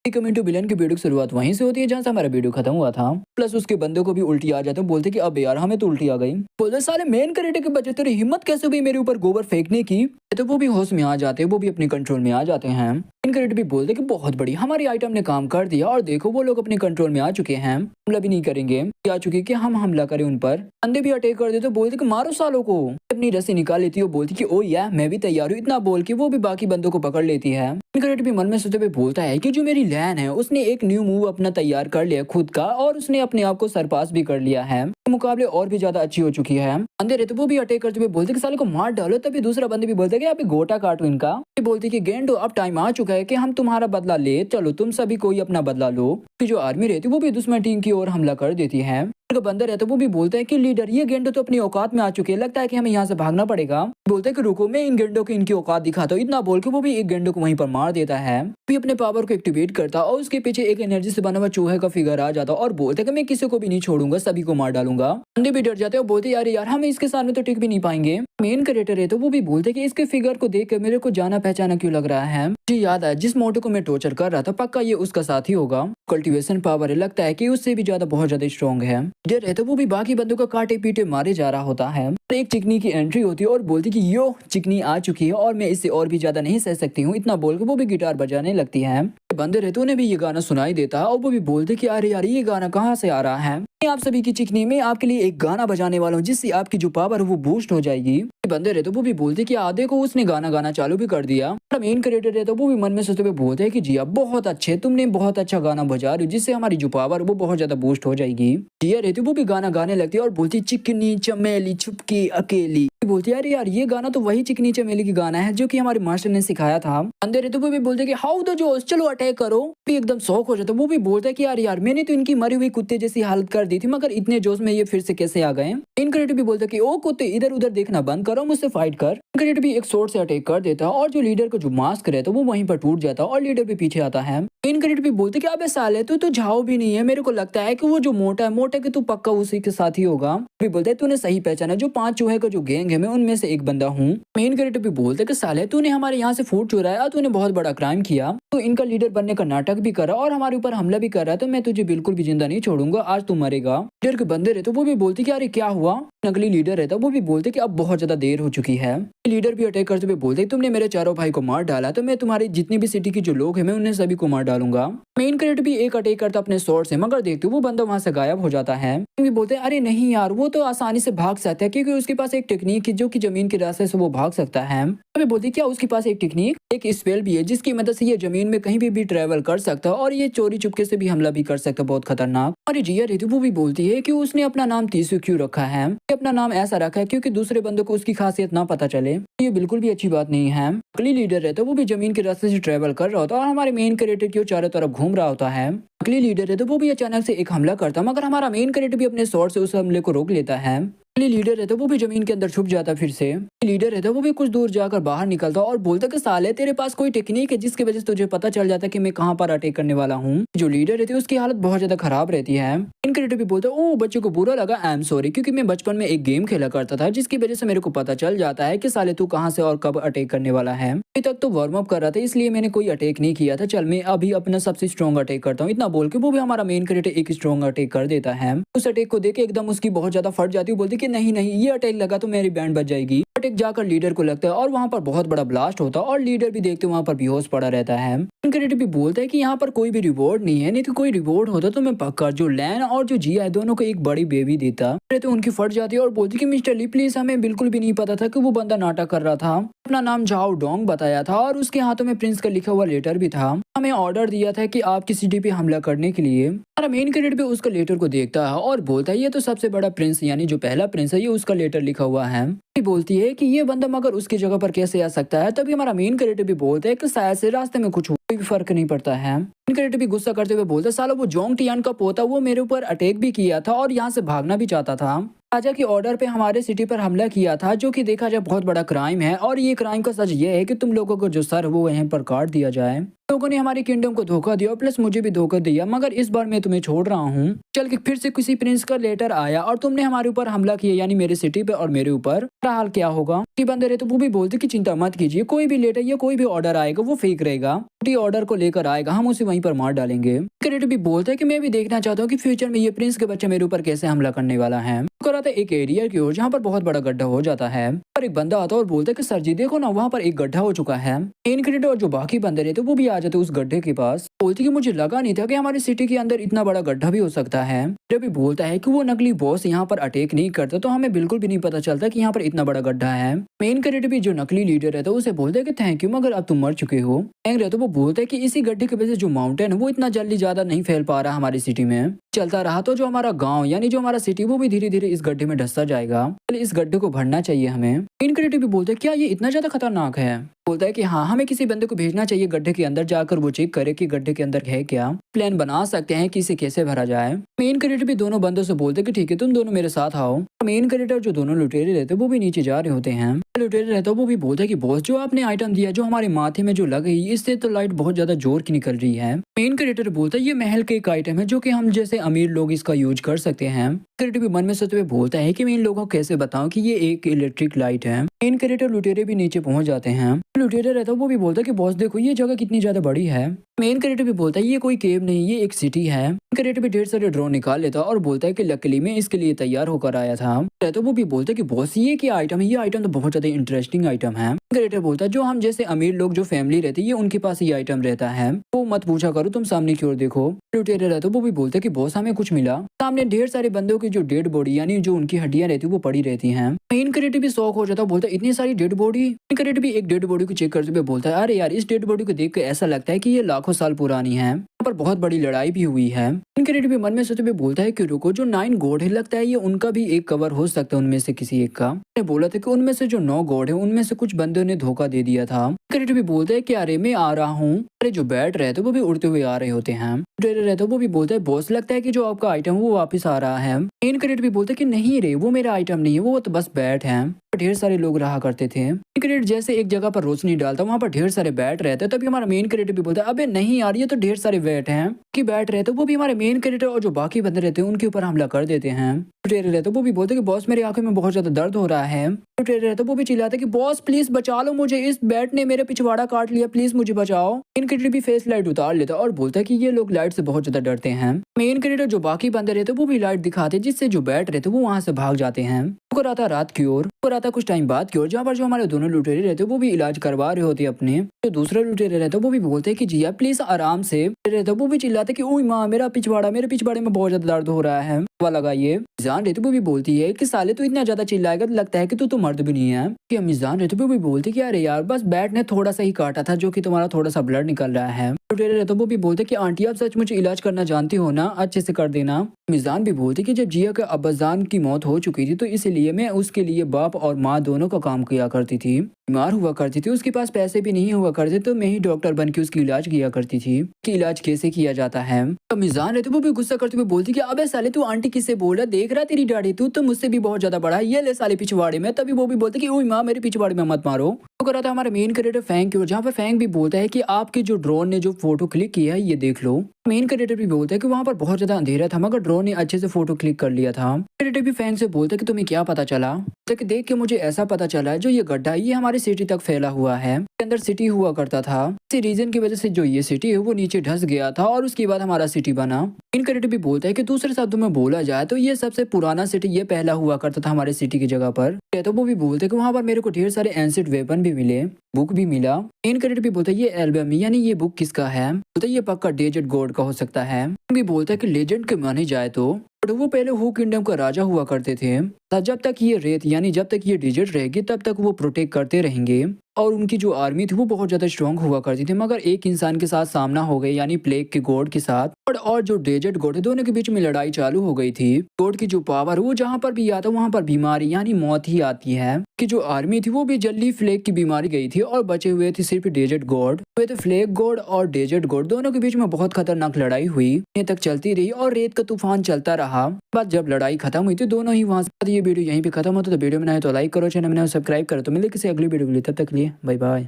Coming to villain की video की शुरुआत वहीं से होती है जहां से हमारा वीडियो खत्म हुआ था। प्लस उसके बंदे को भी उल्टी आ जाते हैं, बोलते कि अब यार हमें तो उल्टी आ गई। बोलते साले मेन कैरेक्टर के बच्चे तेरी हिम्मत कैसे हुई मेरे ऊपर गोबर फेंकने की। तो वो भी होश में आ जाते हैं, वो भी अपने कंट्रोल में आ जाते हैं। मेन कैरेक्टर भी बोलते कि बहुत बड़ी हमारी आइटम ने काम कर दिया और देखो वो लोग अपने कंट्रोल में आ चुके हैं, हमला भी नहीं करेंगे। आ चुके कि हम हमला करें उन पर। बंदे भी अटैक कर देते, बोलते कि मारो सालों को। अपनी रस्सी निकाल लेती है, बोलती कि ओ या मैं भी तैयार हूँ। इतना बोल के वो भी बाकी बंदों को पकड़ लेती है। भी मन में सोचते हुए बोलता है कि जो मेरी लैन है उसने एक न्यू मूव अपना तैयार कर लिया खुद का और उसने अपने आप को सरपास भी कर लिया है, मुकाबले और भी ज्यादा अच्छी हो चुकी है। अंधे रहते वो भी अटैक करते हुए बोलते कि साले को मार डालो। तभी दूसरा बंदे भी बोलते कि आप गोटा काटो इनका। ये बोलती कि गेंडो अब टाइम आ चुका है कि हम तुम्हारा बदला ले चलो, तुम सभी कोई अपना बदला लो। कि जो आर्मी रहती वो भी दुश्मन टीम की ओर हमला कर देती है। बंदर रहता वो भी बोलता है कि लीडर ये गेंडो तो अपनी औकात में आ चुके हैं, लगता है कि हमें यहाँ से भागना पड़ेगा। बोलते हैं कि रुको मैं इन गेंडो की इनकी औकात दिखाता हूँ। इतना बोल के वो भी एक गेंडो को वहीं पर मार देता है। भी अपने पावर को एक्टिवेट करता और उसके पीछे एक एनर्जी से बना हुआ चूहे का फिगर आ जाता और बोलते हैं कि मैं किसी को भी नहीं छोड़ूंगा, सभी को मार डालूंगा। बंदे भी डर जाते हैं और बोलते यार यार हम इसके सामने तो टिक भी नहीं पाएंगे। मेन कैरेक्टर है तो वो भी बोलते कि इसके फिगर को देख कर मेरे को जाना पहचाना क्यों लग रहा है। मुझे याद है जिस मोटो को मैं टॉर्चर कर रहा था, पक्का ये उसका साथी होगा। कल्टीवेशन पावर है, लगता है कि उससे भी ज्यादा बहुत ज्यादा स्ट्रॉन्ग है। डर है तो वो भी बाकी बंदों का काटे पीटे मारे जा रहा होता है। एक चिकनी की एंट्री होती है और बोलती कि यो चिकनी आ चुकी है और मैं इससे और भी ज्यादा नहीं सह सकती हूँ। इतना बोल के वो भी गिटार बजाने लगती है। बंदे रहते उन्हें भी ये गाना सुनाई देता है और वो भी बोलते कि अरे यार ये गाना कहाँ से आ रहा है। मैं आप सभी की चिकनी में आपके लिए एक गाना बजाने वाला हूँ जिससे आपकी जो पावर है वो बूस्ट हो जाएगी। बंदे रहते वो भी बोलते कि आधे को उसने गाना गाना चालू भी कर दिया। मेन क्रिएटर रहता वो भी मन में सोचते हुए बोलते हैं कि जी आप बहुत अच्छे, तुमने बहुत अच्छा गाना बजा रही हो जिससे हमारी जो पावर वो बहुत ज्यादा बूस्ट हो जाएगी। जिया रहती वो भी गाना गाने लगती है और बोलती चिकनी चमेली छुपकी अकेली। बोलती है अरे यार ये गाना तो वही चिकनी चमेली की गाना है जो कि हमारे मास्टर ने सिखाया था। बंदे रहते वो भी बोलते कि हाउ द जोश चलो अटैक करो। भी एकदम शौक हो जाता वो भी बोलता है कि यार यार मैंने तो इनकी मरी हुई कुत्ते जैसी हालत कर दी थी, मगर इतने जोश में ये फिर से कैसे आ गए। इनक्रेडिट भी बोलता कि ओ कुत्ते इधर उधर देखना बंद करो, मुझसे फाइट कर। इनक्रेडिट भी एक शॉट से अटैक कर देता और जो लीडर का जो मास्क रहता वो वहीं पर टूट जाता और लीडर भी पीछे आता है। इनक्रेडिट भी बोलते कि अबे साले तू तो झाओ भी नहीं है, मेरे को लगता है कि वो जो मोटा है मोटा के तू पक्का उसी के साथ ही होगा। भी बोलते है तूने सही पहचाना, जो 5 चूहे का जो गैंग है मैं उनमें से एक बंदा हूँ। मेन कैरेक्टर भी बोलते कि साले तूने हमारे यहाँ से फूड चुराया, तूने बहुत बड़ा क्राइम किया, तो इनका लीडर बनने का नाटक भी करा और हमारे ऊपर हमला भी कर रहा है, तो मैं तुझे बिल्कुल भी जिंदा नहीं छोड़ूंगा, आज तू मरेगा। लीडर के बंदे रहते वो भी बोलते कि अरे क्या हुआ। नकली लीडर रहता वो भी बोलते कि अब बहुत ज्यादा देर हो चुकी है। लीडर भी अटैक करते हुए बोलते तुमने मेरे चारों भाई को मार डाला, तो मैं तुम्हारी जितनी भी सिटी के जो लोग हैं मैं उन्हें सभी को मार डालूंगा। मेन कैरेक्टर भी एक अटैक करता अपने स्वॉर्ड से, मगर देखते वो बंदा वहां से गायब हो जाता है। भी बोलते अरे नहीं यार वो तो आसानी से भाग सकता है क्योंकि उसके पास एक टेक्निक है जो कि जमीन के रास्ते से वो भाग सकता है। अभी बोलती क्या उसके पास एक टेक्निक एक स्पेल भी है जिसकी मदद से ये जमीन में कहीं भी ट्रेवल कर सकता है और ये चोरी चुपके से भी हमला भी कर सकता है, बहुत खतरनाक। और जिया रहती वो भी बोलती है कि उसने अपना नाम तीसू क्यों रखा है। अपना नाम ऐसा रखा है क्योंकि दूसरे बंदों को उसकी खासियत ना पता चले। ये बिल्कुल भी अच्छी बात नहीं है। नकली लीडर रहता वो भी जमीन के रास्ते से ट्रेवल कर रहा होता और हमारे मेन कैरेक्टर की चारों तरफ घूम रहा होता है। नकली लीडर है तो वो भी अचानक से एक हमला करता, मगर हमारा मेन कैरेक्टर भी अपने शॉट से उस हमले को रोक लेता है। लीडर रहता वो भी जमीन के अंदर छुप जाता फिर से। लीडर रहता वो भी कुछ दूर जाकर बाहर निकलता और बोलता कि साले तेरे पास कोई टेक्निक है जिसकी वजह से तुझे पता चल जाता कि मैं कहां पर अटैक करने वाला हूं। जो लीडर रहती है उसकी हालत बहुत ज्यादा खराब रहती है। इनक्रेडिट भी बोलता ओ बच्चे को बुरा लगा, आई एम सॉरी, क्योंकि मैं बचपन में एक गेम खेला करता था जिसकी वजह से मेरे को पता चल जाता है कि साले तू कहां से और कब अटैक करने वाला है। अभी तक तो वार्म अप कर रहा था इसलिए मैंने कोई अटैक नहीं किया था, चल मैं अभी अपना सबसे स्ट्रॉन्ग अटैक करता हूँ। इतना बोल के वो भी हमारा मेन कैरेक्टर एक स्ट्रॉन्ग अटैक कर देता है। उस अटैक को देख एकदम उसकी बहुत ज्यादा फट जाती है, बोलती कि नहीं नहीं ये अटैक लगा तो मेरी बैंड बच जाएगी। अटैक जाकर लीडर को लगता है और वहां पर बहुत बड़ा ब्लास्ट होता है और लीडर भी देखते वहां पर बेहोश पड़ा रहता है। इनक्रेडिट भी बोलता है कि यहाँ पर कोई भी रिवॉर्ड नहीं है, नहीं तो कोई रिवॉर्ड होता तो मैं पक्का जो लैन और जो जिया है दोनों को एक बड़ी बेबी देता। तो उनकी फट जाती है और बोलती कि मिस्टर ली प्लीज, हमें बिल्कुल भी नहीं पता था कि वो बंदा नाटक कर रहा था। अपना नाम झाओ डोंग बताया था और उसके हाथों में प्रिंस का लिखा हुआ लेटर भी था। हमें ऑर्डर दिया था कि आपकी सिटी पे हमला करने के लिए। हमारा मेन कैरेक्टर भी उसका लेटर को देखता है और बोलता है ये तो सबसे बड़ा प्रिंस यानी जो पहला प्रिंस है ये उसका लेटर लिखा हुआ है। बोलती है कि ये बंदा मगर उसकी जगह पर कैसे आ सकता है। तभी हमारा मेन कैरेक्टर भी बोलता है कि शायद से रास्ते में कुछ कोई भी फर्क नहीं पड़ता है। मेन कैरेक्टर भी गुस्सा करते हुए बोलता है साला वो जोंग टियान का पोता वो मेरे ऊपर अटैक भी किया था और यहाँ से भागना भी चाहता था। राजा के ऑर्डर पे हमारे सिटी पर हमला किया था जो कि देखा जाए बहुत बड़ा क्राइम है और ये क्राइम का सच ये है कि तुम लोगों को जो सर वो वहीं पर काट दिया जाए। लोगों ने हमारी किंगडम को धोखा दिया और प्लस मुझे भी धोखा दिया, मगर इस बार मैं तुम्हें छोड़ रहा हूँ। चल के फिर से किसी प्रिंस का लेटर आया और तुमने हमारे ऊपर हमला किया, यानी मेरे सिटी पे और मेरे ऊपर। हाल क्या होगा कि बंदे रहे तो वो भी बोलते कि चिंता मत कीजिए, कोई भी लेटर या कोई भी ऑर्डर आएगा वो फेक रहेगा, ऑर्डर को लेकर आएगा, हम उसे वहीं पर मार डालेंगे। क्रेडिट भी बोलता है कि मैं भी देखना चाहता हूँ कि फ्यूचर में ये प्रिंस के बच्चे मेरे ऊपर कैसे हमला करने वाला है। कराता है एक एरिया की ओर जहाँ पर बहुत बड़ा गड्ढा हो जाता है और एक बंदा आता है और बोलता है कि सर जी देखो ना, वहाँ पर एक गड्ढा हो चुका है। मेन क्रेडिट और जो बाकी बंदे रहते वो भी आ जाते उस गड्ढे के पास। बोलती कि मुझे लगा नहीं था कि हमारी सिटी के अंदर इतना बड़ा गड्ढा भी हो सकता है। भी बोलता है कि वो नकली बॉस यहाँ पर अटैक नहीं करता, तो हमें बिल्कुल भी नहीं पता चलता कि यहाँ पर इतना बड़ा गड्ढा है। मेन क्रेडिट भी जो नकली लीडर है तो उसे बोलता है कि थैंक यू, मगर अब तुम मर चुके हो। तो वो बोलता है कि इसी गड्ढे की वजह से जो माउंटेन है वो इतना जल्दी ज्यादा नहीं फैल पा रहा हमारी सिटी में। चलता रहा तो जो हमारा गांव यानी जो हमारा सिटी वो भी धीरे धीरे इस गड्ढे में धंसता जाएगा। इस गड्ढे को भरना चाहिए हमें। मेन क्रेडिट भी बोलते हैं क्या ये इतना ज्यादा खतरनाक है। बोलता है कि हाँ, हमें किसी बंदे को भेजना चाहिए गड्ढे के अंदर, जाकर वो चेक करे कि गड्ढे के अंदर है क्या, प्लान बना सकते हैं कि इसे कैसे भरा जाए। मेन क्रेडिटर भी दोनों बंदों से बोलते कि ठीक है तुम दोनों मेरे साथ आओ। मेन क्रेडिटर जो दोनों लुटेरे रहते वो भी नीचे जा रहे होते हैं। लुटेरे रहता वो भी बोलता है कि बॉस जो आपने आइटम दिया जो हमारे माथे में जो लग गई, इससे तो लाइट बहुत ज्यादा जोर की निकल रही है। मेन क्रेडिटर बोलता है ये महल का एक आइटम है जो कि हम जैसे अमीर लोग इसका यूज कर सकते हैं। क्रेडिटर भी मन में सोचते हुए बोलता है कि मैं इन लोगों को कैसे बताऊं कि ये एक इलेक्ट्रिक लाइट है। मेन क्रेडिटर लुटेरे भी नीचे पहुंच जाते हैं। लुटेरे रहता वो भी बोलता है कि बॉस देखो ये जगह कितनी ज्यादा बड़ी है। मेन क्रेडिटर भी बोलता है ये कोई केव नहीं, ये एक सिटी है। क्रेडिटर भी ढेर सारे ड्रोन निकाल लेता और बोलता है कि लकली मैं इसके लिए तैयार होकर आया था। तो वो भी बोलता है कि बॉस ये क्या आइटम है, ये आइटम तो बहुत ज्यादा इंटरेस्टिंग आइटम है। क्रेडिटर बोलता है जो हम जैसे अमीर लोग जो फैमिली रहती है उनके पास ये आइटम रहता है, वो मत पूछा करो, तुम सामने की ओर देखो। लुटेरे रहता वो भी बोलता है कि बॉस हमें कुछ मिला। सामने ढेर सारे बंदों की जो डेड बॉडी यानी जो उनकी हड्डियां रहती वो पड़ी रहती हैं। मेन क्रेडिटर भी शौक हो जाता, बोलता है इतनी सारी डेड बॉडी। क्रेडिटर भी एक डेड बॉडी को चेक करते हुए बोलता है अरे यार, इस डेड बॉडी को देख के ऐसा लगता है कि ये लाखों साल पुरानी है, यहाँ पर बहुत बड़ी लड़ाई भी हुई है। क्रेडिटर भी मन में सोचते हुए बोलता है कि रुको, जो 9 गॉड है लगता है ये उनका भी एक कवर हो सकता है उनमें से किसी एक का। मैंने बोला था कि उनमें से जो 9 गॉड है उनमें से कुछ बंदों ने धोखा दे दिया था। क्रेडिटर भी बोलता है कि अरे मैं आ रहा हूँ। अरे जो बैठ रहे थे वो भी उड़ते हुए आ रहे होते हैं। रहता वो भी बोलता है बॉस लगता है कि जो आपका आइटम वो वापस आ रहा है। मेन क्रेडिटर भी बोलता है कि नहीं रे, वो मेरा आइटम नहीं है, वो तो बस बैट है। ढेर सारे लोग रहा करते थे। क्रेडिटर जैसे एक जगह पर रोशनी डालता वहाँ पर ढेर सारे बैट रहते, तभी हमारा मेन क्रेडिटर भी बोलता है अबे नहीं यार, ये तो ढेर सारे बैट हैं कि बैट रहते, वो भी हमारे मेन क्रेडिटर और जो बाकी बंदे रहते हैं उनके ऊपर हमला कर देते हैं। रहता वो भी बोलते कि बॉस मेरी आंखों में बहुत ज्यादा दर्द हो रहा है। रहता वो भी चिल्लाता कि बॉस प्लीज बचा लो मुझे, इस बैट ने मेरे पिछवाड़ा काट लिया, प्लीज मुझे बचाओ। मेन क्रेडिटर भी फेस लाइट उतार लेता और बोलता है कि ये लोग लाइट से बहुत ज्यादा डरते हैं। मेन क्रेडिटर जो बाकी बंदे रहते वो भी लाइट दिखाते जिससे जो बैट रहते वो वहाँ से भाग जाते हैं। आता रात की ओर और आता कुछ टाइम बाद की ओर जहाँ पर जो हमारे दोनों लुटेरे रहते वो भी इलाज करवा रहे होते अपने। जो दूसरा लुटेरे रहता वो भी बोलते हैं कि जी आप प्लीज आराम से। रहता वो भी चिल्लाते कि ओए माँ मेरे पिछवाड़े में बहुत ज्यादा दर्द हो रहा है, दवा लगाइए। जान रहते वो भी बोलती है कि साले तू इतना ज्यादा चिल्लाएगा तो लगता है कि तू तो मर्द भी नहीं है। कि अमीजान रहते वो भी बोलती कि अरे यार बस बैट ने थोड़ा सा ही काटा था जो कि तुम्हारा थोड़ा सा ब्लड निकल रहा है। लुटेरे रहते वो भी बोलते कि आंटी आप सच मुझे इलाज करना जानती हो ना, अच्छे से कर देना। मिजान भी बोलती कि जब जिया के अब्बाजान की मौत हो चुकी थी तो इसलिए मैं उसके लिए बाप और माँ दोनों का काम किया करती थी। बीमार हुआ करती थी, उसके पास पैसे भी नहीं हुआ करते तो मैं ही डॉक्टर बन के उसकी इलाज किया करती थी कि इलाज कैसे किया जाता है। तो मिजान रहते वो भी गुस्सा करते हुए बोलती कि अबे साले तू आंटी किससे बोल रहा, देख रहा तेरी दाढ़ी तू तो मुझसे भी बहुत ज्यादा बड़ा है, ये ले साले पिछवाड़े में। तभी वो भी बोलते कि ओए माँ मेरे पिछवाड़े में मत मारो। तो कर रहा था हमारा मेन क्रेडिटर फैंक की ओर, जहाँ पे फैंक भी बोलता है कि आपके जो ड्रोन ने जो फोटो क्लिक किया है ये देख लो। मेन क्रेडिटर भी बोलता है कि वहाँ पर बहुत ज्यादा अंधेरा था मगर ड्रोन ने अच्छे से फोटो क्लिक कर लिया था। क्रेडिटर भी फैंक से बोलता है कि तुम्हें क्या पता चला। तो कि देख के मुझे ऐसा पता चला जो ये गड्ढा ये हमारी सिटी तक फैला हुआ है, अंदर सिटी हुआ करता था, इसी रीजन की वजह से जो ये सिटी है वो नीचे धंस गया था और उसके बाद हमारा सिटी बना। मेन क्रेडिटर भी बोलता है कि दूसरे शब्दों में बोला जाए तो ये सबसे पुराना सिटी ये पहला हुआ करता था हमारे सिटी की जगह पर। तो वो भी बोलते हैं कि वहाँ पर मेरे को ढेर सारे एंसिड वेपन भी मिले, बुक भी मिला। मेन क्रेडिटर भी बोलता है ये एल्बम यानी ये बुक किसका है, बोलता है ये पक्का डेजर्ट गॉड का हो सकता है। भी बोलता है कि लेजेंड के माने जाए तो वो पहले हू किंगडम का राजा हुआ करते थे, जब तक ये रेत यानी जब तक ये डेजर्ट रहेगी तब तक वो प्रोटेक्ट करते रहेंगे और उनकी जो आर्मी थी वो बहुत ज्यादा स्ट्रांग हुआ करती थी। मगर एक इंसान के साथ सामना हो गया यानी प्लेग के गॉड के साथ और जो डेजर्ट गॉड है दोनों के बीच में लड़ाई चालू हो गई थी। गॉड की जो पावर वो जहाँ पर भी आता वहाँ पर बीमारी यानी मौत ही आती है कि जो आर्मी थी वो भी जल्दी फ्लेग की बीमारी गई थी और बचे हुए थे सिर्फ डेजर्ट गॉड। हुए थे फ्लेग गॉड और डेजर्ट गॉड, दोनों के बीच में बहुत खतरनाक लड़ाई हुई, ये तक चलती रही और रेत का तूफान चलता रहा। बाद जब लड़ाई खत्म हुई थी दोनों ही वहाँ से। ये वीडियो यहीं पे खत्म होता तो वीडियो में नया तो लाइक करो, चैनल में नया सब्सक्राइब करो। तो मिले किसी अगली वीडियो के लिए, तब तक लिए बाय बाय।